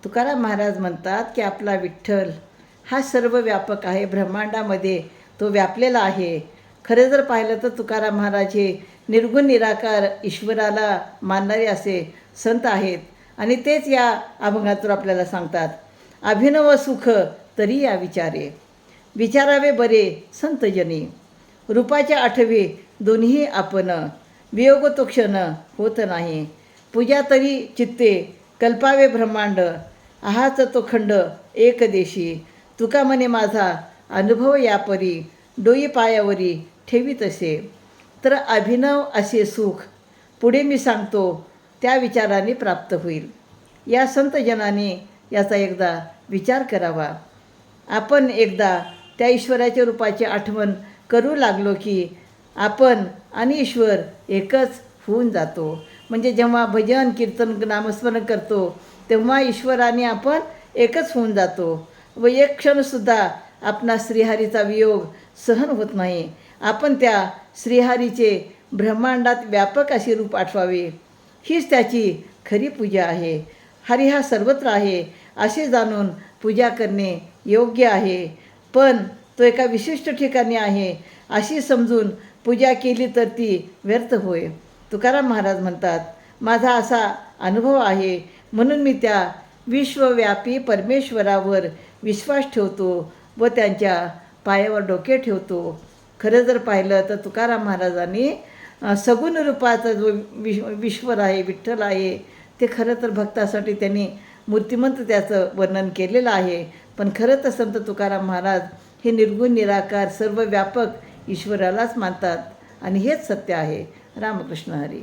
तुकाराम महाराज म्हणतात की आपला विठ्ठल हा सर्व व्यापक आहे, ब्रह्मांडामध्ये तो व्यापलेला आहे. खरं जर पाहिलं तर तुकाराम महाराज हे निर्गुण निराकार ईश्वराला मानणारे असे संत आहेत आणि तेच या अभंगातून आपल्याला सांगतात. अभिनव सुख तरी या विचारे, विचारावे बरे संतजनी. रूपाचे आठवे दोन्ही आपण, वियोग तो क्षण होत नाही. पूजा तरी चित्ते कल्पावे ब्रह्मांड, आहाच तो खंड एक देशी. तुका म्हणे माझा अनुभव यापरी, डोई पायावरी ठेवी तसे. तर अभिनव असे सुख पुढे मी सांगतो त्या विचाराने प्राप्त होईल. या संतजनाने याचा एकदा विचार करावा. आपण एकदा त्या ईश्वराच्या रूपाची आठवण करू लागलो की आपण आणि ईश्वर एकच होऊन जातो. म्हणजे जेव्हा भजन कीर्तन नामस्मरण करतो तेव्हा ईश्वराने आपण एकच होऊन जातो व एक क्षणसुद्धा आपणा श्रीहरीचा वियोग सहन होत नाही. आपण त्या श्रीहरीचे ब्रह्मांडात व्यापक असे रूप आठवावे, हीच त्याची खरी पूजा आहे. हरी हा सर्वत्र आहे असे जाणून पूजा करणे योग्य आहे, पण तो एका विशिष्ट ठिकाणी आहे अशी समजून पूजा केली तर ती व्यर्थ होय. तुकाराम महाराज म्हणतात, माझा असा अनुभव आहे म्हणून मी त्या विश्वव्यापी परमेश्वरावर विश्वास ठेवतो व त्यांच्या पायावर डोके ठेवतो. खरं जर पाहिलं तर तुकाराम महाराजांनी सगुण रूपाचा जो ईश्वर आहे, विठ्ठल आहे, ते खरं तर भक्तासाठी त्यांनी मूर्तिमंत त्याचं वर्णन केलेलं आहे. पण खरं तर संत तुकाराम महाराज हे निर्गुण निराकार सर्व व्यापक ईश्वरालाच मानतात आणि हेच सत्य आहे. रामकृष्ण हरी.